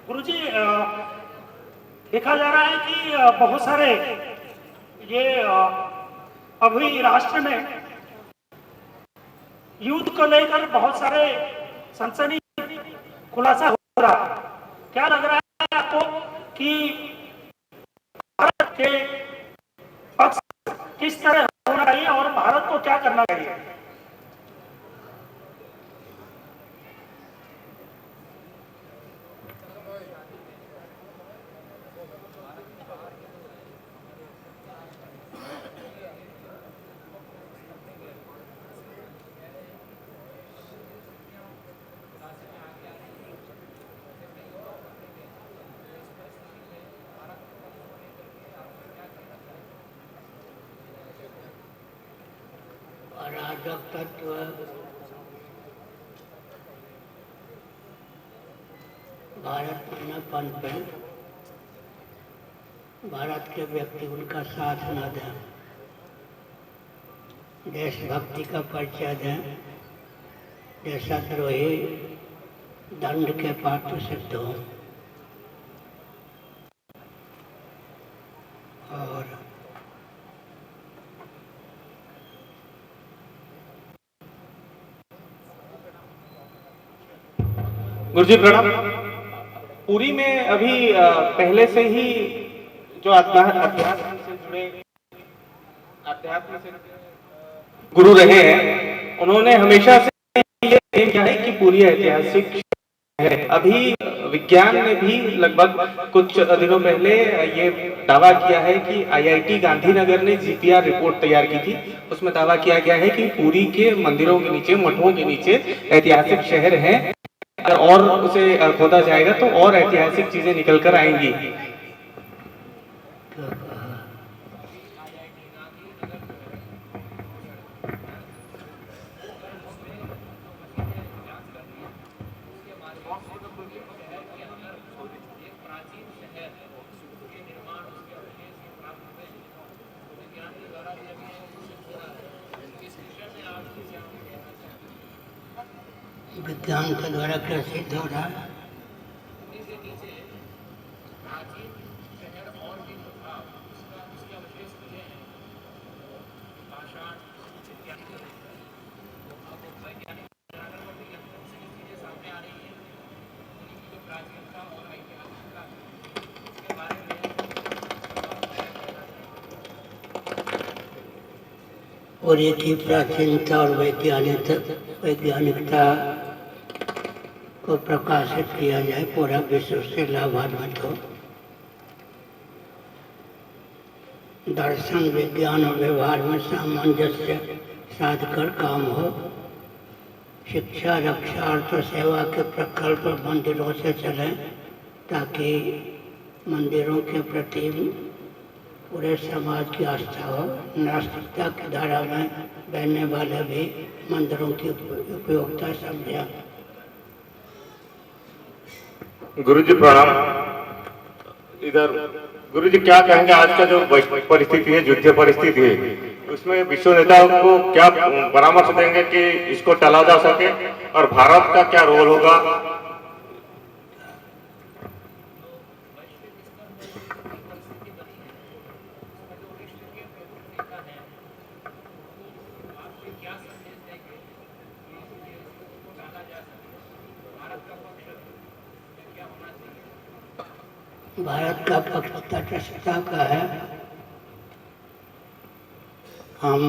गुरुजी, देखा जा रहा है कि बहुत सारे ये अभी राष्ट्र में युद्ध को लेकर बहुत सारे सनसनी खुलासा हो रहा है। क्या लग रहा है आपको कि भारत के पक्ष किस तरह होना चाहिए और भारत को क्या करना चाहिए? अराजक तत्व भारत में न पनपे, भारत के व्यक्ति उनका साथ न दें, देशभक्ति का परिचय दें, देशद्रोही दंड के पात्र सिद्ध हों। और गुरुजी प्रणाम। पुरी में अभी पहले से ही जो अध्यात्म से जुड़े अध्यात्म से गुरु रहे हैं, उन्होंने हमेशा से ये किया है कि पुरी ऐतिहासिक है। अभी विज्ञान ने भी लगभग कुछ दिनों पहले ये दावा किया है कि IIT गांधीनगर ने GPR रिपोर्ट तैयार की थी। उसमें दावा किया गया है कि पुरी के मंदिरों के नीचे, मठों के नीचे ऐतिहासिक शहर है और उसे खोदा जाएगा तो और ऐतिहासिक चीजें निकल कर आएंगी। विज्ञान के द्वारा क्या सिद्ध हो रहा है? और ये की प्राचीनता और वैज्ञानिकता को प्रकाशित किया जाए, पूरा विश्व से लाभान्वित हो। दर्शन, विज्ञान और व्यवहार में सामंजस्य साध कर काम हो। शिक्षा, रक्षा, अर्थ सेवा के प्रकल्प मंदिरों से चलें ताकि मंदिरों के प्रति पूरे समाज की आस्था हो। नास्तिकता की धारा में बहने वाले भी मंदिरों की उपयोगिता समझें। गुरुजी प्रणाम। इधर गुरुजी क्या कहेंगे, आज का जो परिस्थिति है, युद्ध परिस्थिति है, उसमें विश्व नेताओं को क्या परामर्श देंगे कि इसको टाला जा सके और भारत का क्या रोल होगा? भारत का पक्ष तटस्थता का है। हम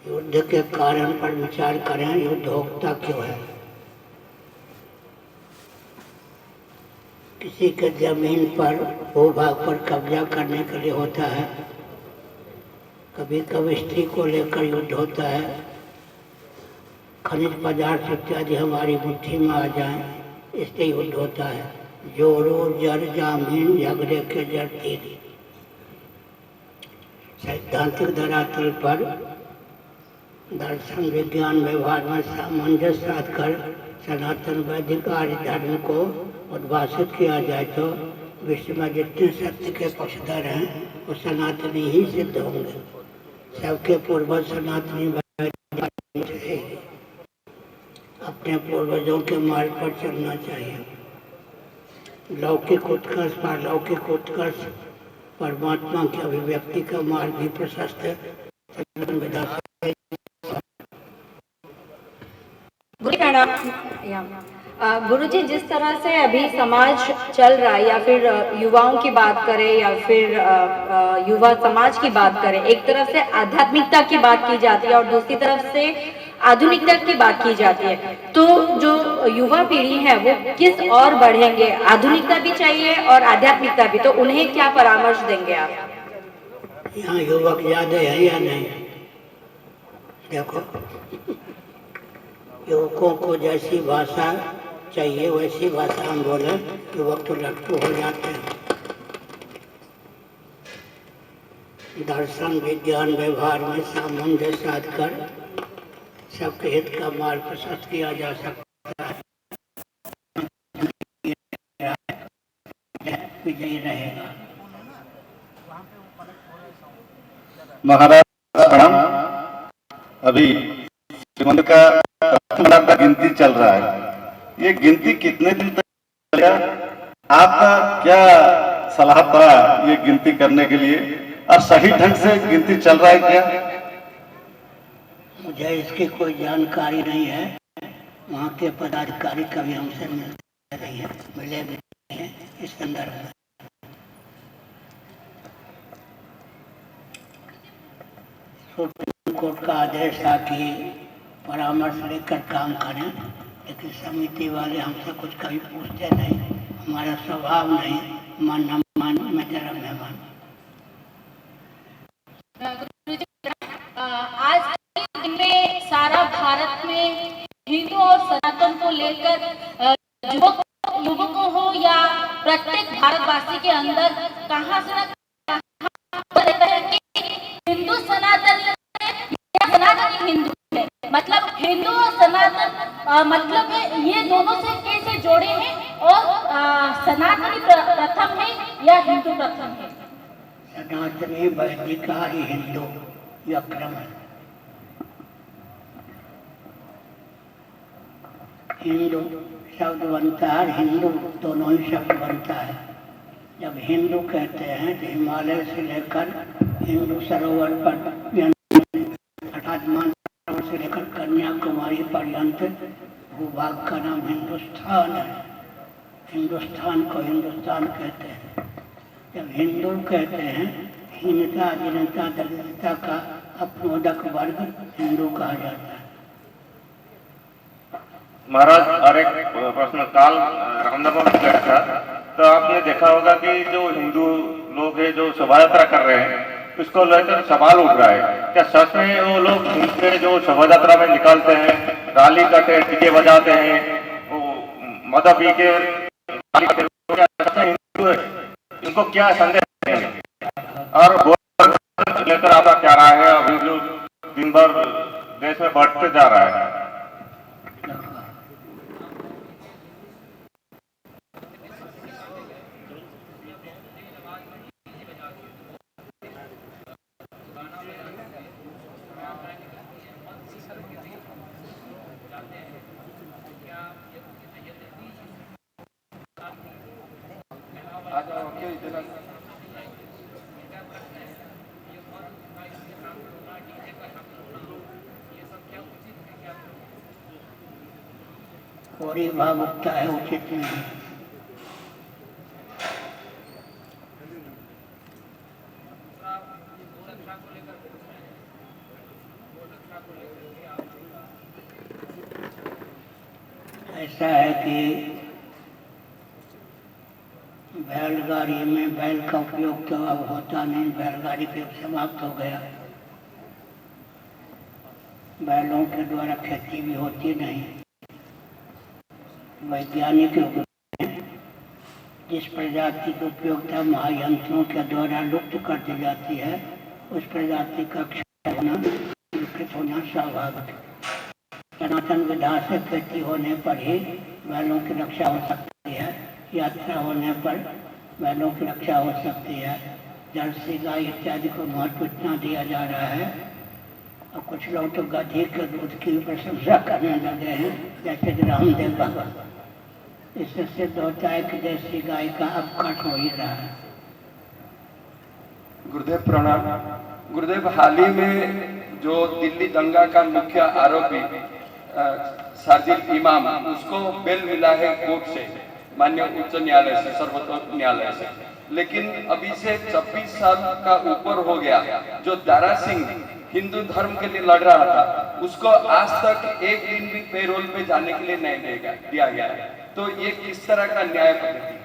युद्ध के कारण पर विचार करें, युद्ध होता क्यों है। किसी के जमीन पर, भूभाग पर कब्जा करने के लिए होता है। कभी कभी स्त्री को लेकर युद्ध होता है। खनिज पदार्थ इत्यादि हमारी मुट्ठी में आ जाएं, इससे युद्ध होता है। जोरो जर जामीन झगड़े के जड़ तीर। सैद्धांतिक धरातल पर दर्शन, विज्ञान, व्यवहार में सामंजस्य साधकर सनातन वैदिक आर्य धर्म को उद्भाषित किया जाए तो विश्व में जितने सत्य के पक्षधर हैं वो सनातनी ही सिद्ध होंगे। सबके पूर्वज सनातनी अब अपने पूर्वजों के मार्ग पर चलना चाहिए। लौकिक उत्कर्ष, पारलौकिक उत्कर्ष, परमात्मा की अभिव्यक्ति का मार्ग भी प्रशस्त है। गुरु जी, जिस तरह से अभी समाज चल रहा है, या फिर युवाओं की बात करें या फिर युवा समाज की बात करें, एक तरफ से आध्यात्मिकता की बात की जाती है और दूसरी तरफ से आधुनिकता की बात की जाती है, तो जो युवा पीढ़ी है वो किस और बढ़ेंगे? आधुनिकता भी चाहिए और आध्यात्मिकता भी, तो उन्हें क्या परामर्श देंगे आप? यहाँ युवक ज्यादा है या नहीं? देखो, युवकों को जैसी भाषा चाहिए वैसी भाषा हम बोले, युवक तो लटकू हो जाते हैं। दर्शन, विज्ञान, व्यवहार में सामंजस्य साध कर सबके हित का मार्ग प्रशस्त किया जा सकता है। विजयी रहेगा। महाराज प्रणाम। अभी श्रीमंत का गिनती चल रहा है, ये गिनती कितने दिन तक चलेगा? आपका क्या सलाह पड़ा ये गिनती करने के लिए, और सही ढंग से गिनती चल रहा है क्या? मुझे इसकी कोई जानकारी नहीं है। वहाँ के पदाधिकारी कभी हमसे मिलते नहीं है, मिले भी नहीं है इस संदर्भ में। सुप्रीम कोर्ट का आदेश था कि परामर्श लेकर काम करें, लेकिन समिति वाले हमसे कुछ कभी पूछते नहीं। हमारा स्वभाव नहीं, मन न मान में तेरा मेहमान। आज के दिन में सारा भारत में हिंदू और सनातन को लेकर युवकों हो या प्रत्येक भारतवासी के अंदर कहां से न कहां रहता है कि हिंदू सनातनी या सनातनी हिंदू है। मतलब हिंदू और सनातन मतलब ये दोनों से कैसे जोड़े हैं, और सनातनी प्रथम है या हिंदू प्रथम है? सनातनी वैदिकारी हिंदू यह क्रम है। हिंदू शब्द बनता है, हिंदू दोनों ही शब्द बनता है। जब हिंदू कहते हैं तो हिमालय से लेकर हिंदू सरोवर पर अर्थात मानसरोवर से लेकर कन्याकुमारी पर्यंत भूभाग का नाम हिंदुस्तान है। हिंदुस्तान को हिंदुस्तान कहते हैं। जब हिंदू कहते हैं, हीनता, दीनता, दरिद्रता का अपनोदक वर्ग हिंदू कहा जाता है। महाराज, और एक प्रश्न, काल रामनवमी में था, तो आपने देखा होगा कि जो हिंदू लोग हैं जो शोभा यात्रा कर रहे हैं, इसको लेकर सवाल उठ रहा है, क्या सच में वो लोग हिंदू जो शोभा यात्रा में निकालते हैं, राली करते हैं, डीजे बजाते हैं, वो मदद पी के हिंदू है? इनको क्या संदेश देंगे? और लेकर आपका क्या राय है? अभी जो दिन भर देश में बढ़ते जा रहा है। कोरी भावुकता है, उचित नहीं। ऐसा है कि बैलगाड़ी में बैल का उपयोग तो अब होता नहीं, बैलगाड़ी पे समाप्त हो गया। बैलों के द्वारा खेती भी होती नहीं। वैज्ञानिक युग में जिस प्रजाति की उपयोगिता महायंत्रों के द्वारा लुप्त कर दी जाती है, उस प्रजाति का क्षय होना, विकृत होना स्वाभाविक है। सनातन विधा से खेती होने पर ही बैलों की रक्षा हो सकती है, यात्रा होने पर बैलों की रक्षा हो सकती है। जर्सी गाय इत्यादि को महत्व इतना दिया जा रहा है और कुछ लोग तो गधी के दूध की प्रशंसा करने लगे हैं, जैसे कि रामदेव बाबा। इससे सिद्ध होता है कि देसी गाय का अपकट हो ही रहा है। गुरुदेव प्रणाम। गुरुदेव, हाल ही में जो दिल्ली दंगा का मुख्य आरोपी शारजिल इमाम, उसको बेल मिला है कोर्ट से, माननीय उच्च न्यायालय से, सर्वोच्च न्यायालय से। लेकिन अभी से 26 साल का ऊपर हो गया। जो दारा सिंह हिंदू धर्म के लिए लड़ रहा था, उसको आज तक एक दिन भी पेरोल पे जाने के लिए नहीं दिया गया है। तो ये किस तरह का न्याय पद्धति?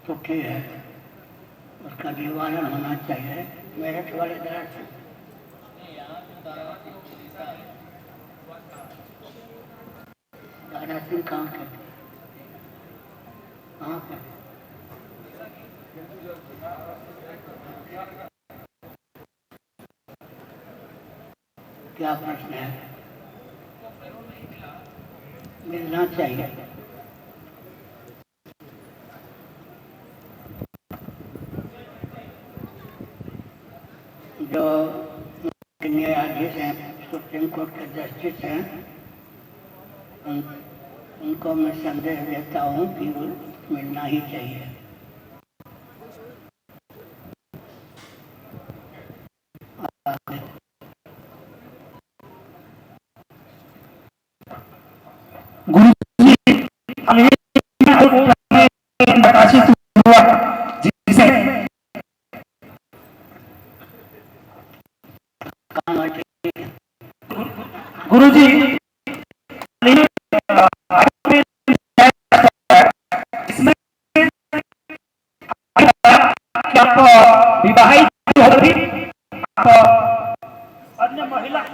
त्रुटि है, उसका निवारण होना चाहिए। मेरठ वाले दर से दारा सिंह कहाँ के क्या प्रश्न है? मिलना चाहिए। जो न्यायाधीश हैं, सुप्रीम कोर्ट के जस्टिस हैं, उनको मैं संदेश देता हूँ कि वो मिलना ही चाहिए। गुरु जी प्रकाशित हुआ, जिसे गुरु जी इसमें आप विवाहित होगी,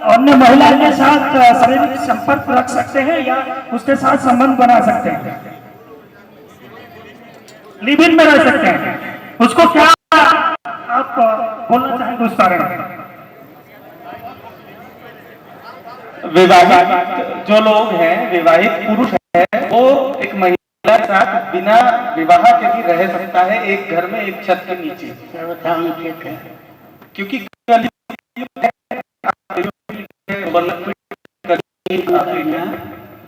अन्य महिला के साथ शारीरिक संपर्क रख सकते हैं या उसके साथ संबंध बना सकते हैं, लिव इन में रह सकते हैं। उसको क्या आप बोलना चाहेंगे उस बारे में? विवाहित जो लोग हैं, विवाहित पुरुष है, वो एक महिला के साथ बिना विवाह के भी रह सकता है, एक घर में एक छत के नीचे, क्योंकि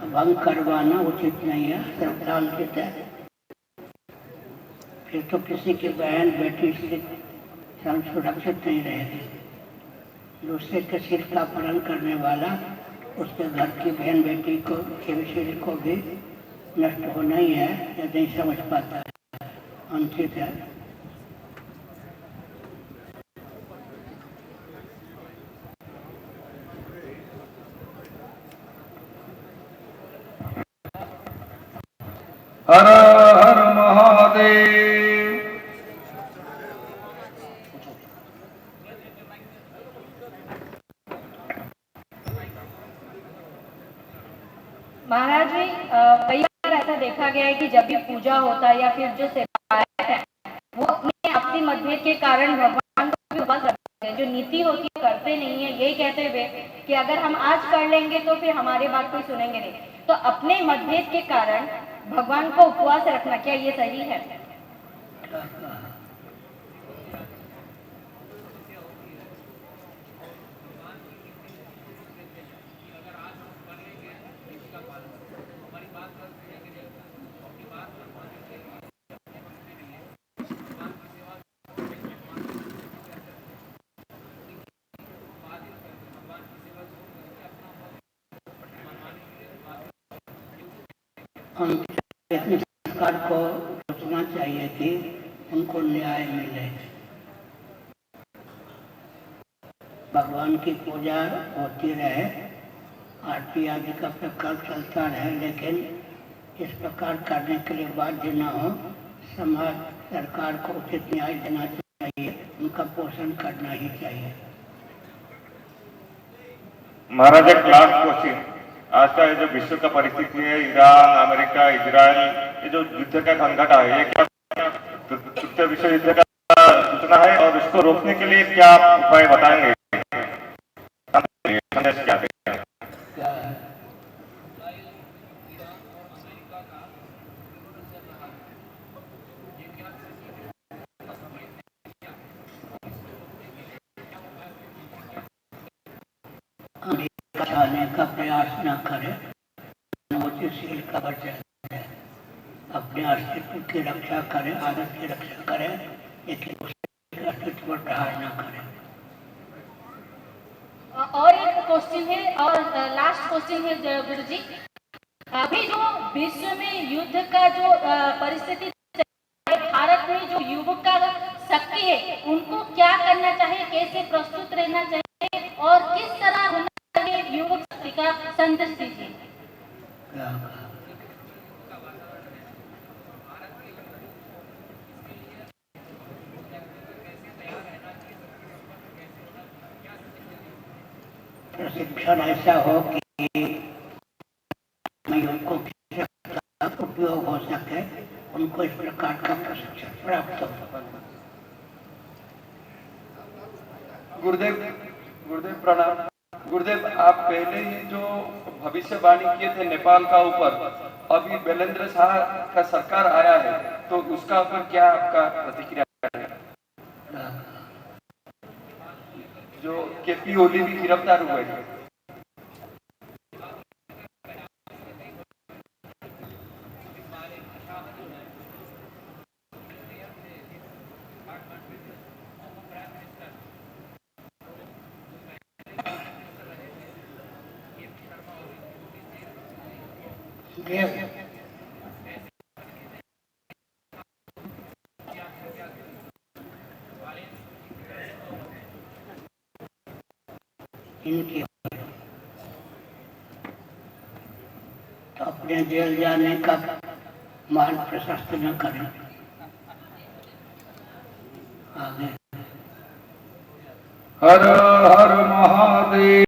भंग करवाना उचित नहीं है, सर्वसाधारण है। फिर तो किसी की बहन बेटी से सुरक्षित नहीं रहेगी। दूसरे के सिर का अपहरण करने वाला उसके घर की बहन बेटी को के विषय को भी नष्ट होना ही है, या नहीं समझ पाता है, अनुचित है। हर हर महादेव। महाराज जी, कई बार ऐसा देखा गया है कि जब भी पूजा होता है या फिर जो सेवाएं हैं, वो अपने आपसी मतभेद के कारण भगवान को भी उपवास रखते हैं। जो नीति होती है करते नहीं है, यही कहते हुए कि अगर हम आज कर लेंगे तो फिर हमारी बात कोई सुनेंगे नहीं। तो अपने मतभेद के कारण भगवान को उपवास रखना, क्या ये सही है? सरकार को सोचना चाहिए कि उनको न्याय मिले। भगवान की पूजा होती रहे, आरती आदि का प्रकल्प चलता रहे, लेकिन इस प्रकार करने के लिए बाध्य न हो। समाज सरकार को उचित न्याय देना चाहिए, उनका पोषण करना ही चाहिए। महाराज, एक लास्ट क्वेश्चन। आज का जो विश्व का परिस्थिति है, ईरान, अमेरिका, इजराइल ये जो युद्ध का घनघटा है, ये क्या तृतीय विश्व युद्ध का सूचना है और इसको रोकने के लिए क्या उपाय बताएंगे? संदेश क्या देंगे? बचाने का प्रयास न करें, मानवशील का वचन है। अपने अस्तित्व की रक्षा करें, आदत की रक्षा करें, लेकिन उसके अस्तित्व पर प्रहार न करें। और एक क्वेश्चन है, और लास्ट क्वेश्चन है गुरु जी, अभी जो विश्व में युद्ध का जो परिस्थिति भारत में जो युवक का शक्ति है, उनको क्या करना चाहिए, कैसे प्रस्तुत रहना चाहिए और किस तरह होना चाहिए, युवक शक्ति का संदेश दीजिए। प्रशिक्षण ऐसा हो कि युवकों की उपयोग हो सके, उनको इस प्रकार का प्रशिक्षण प्राप्त हो। गुरुदेव प्रणाम। गुरुदेव, आप पहले ही जो भविष्यवाणी किए थे नेपाल का ऊपर, अभी बैलेंद्र शाह का सरकार आया है, तो उसका ऊपर क्या आपका प्रतिक्रिया है? जो केपी ओली भी गिरफ्तार हुए हैं। इनकी तो अपने जेल जाने का मार्ग प्रशस्त न करें। आगे। हर हर महादेव।